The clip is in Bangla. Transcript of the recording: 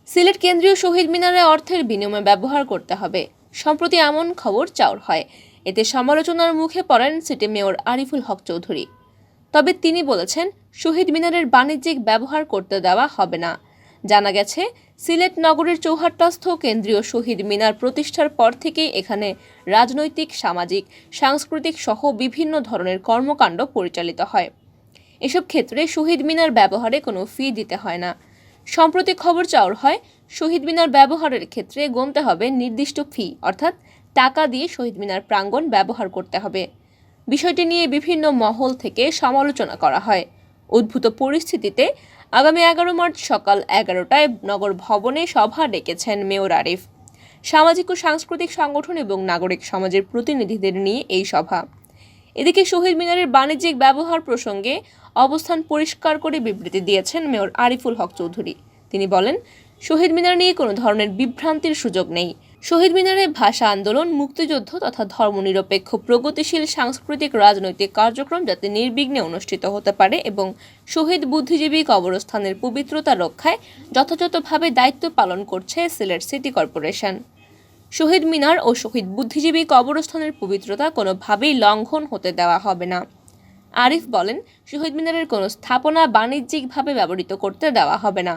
সিলেট কেন্দ্রীয় শহীদ মিনারে অর্থের বিনিময়ে ব্যবহার করতে হবে, সম্প্রতি এমন খবর চাউর হয়। এতে সমালোচনার মুখে পড়েন সিটি মেয়র আরিফুল হক চৌধুরী। তবে তিনি বলেছেন, শহীদ মিনারের বাণিজ্যিক ব্যবহার করতে দেওয়া হবে না। জানা গেছে, সিলেট নগরের চৌহাট্টাস্থ কেন্দ্রীয় শহীদ মিনার প্রতিষ্ঠার পর থেকেই এখানে রাজনৈতিক, সামাজিক, সাংস্কৃতিক সহ বিভিন্ন ধরনের কর্মকাণ্ড পরিচালিত হয়। এসব ক্ষেত্রে শহীদ মিনার ব্যবহারে কোনো ফি দিতে হয় না। সম্প্রতি খবর চাউর হয়, শহীদ মিনার ব্যবহারের ক্ষেত্রে গুনতে হবে নির্দিষ্ট ফি, অর্থাৎ টাকা দিয়ে শহীদ মিনার প্রাঙ্গণ ব্যবহার করতে হবে। বিষয়টি নিয়ে বিভিন্ন মহল থেকে সমালোচনা করা হয়। উদ্ভূত পরিস্থিতিতে আগামী 11 মার্চ সকাল 11টায় নগর ভবনে সভা ডেকেছেন মেয়র আরিফ। সামাজিক ও সাংস্কৃতিক সংগঠন এবং নাগরিক সমাজের প্রতিনিধিদের নিয়ে এই সভা। এদিকে শহীদ মিনারের বাণিজ্যিক ব্যবহার প্রসঙ্গে অবস্থান পরিষ্কার করে বিবৃতি দিয়েছেন মেয়র আরিফুল হক চৌধুরী। তিনি বলেন, শহীদ মিনার নিয়ে কোনো ধরনের বিভ্রান্তির সুযোগ নেই। শহীদ মিনারে ভাষা আন্দোলন, মুক্তিযুদ্ধ তথা ধর্মনিরপেক্ষ প্রগতিশীল সাংস্কৃতিক রাজনৈতিক কার্যক্রম যাতে নির্বিঘ্নে অনুষ্ঠিত হতে পারে এবং শহীদ বুদ্ধিজীবী কবরস্থানের পবিত্রতা রক্ষায় যথাযথভাবে দায়িত্ব পালন করছে সিলেট সিটি কর্পোরেশন। শহীদ মিনার ও শহীদ বুদ্ধিজীবী কবরস্থানের পবিত্রতা কোনোভাবেই লঙ্ঘন হতে দেওয়া হবে না। আরিফ বলেন, শহীদ মিনারের কোনো স্থাপনা বাণিজ্যিকভাবে ব্যবহৃত করতে দেওয়া হবে না।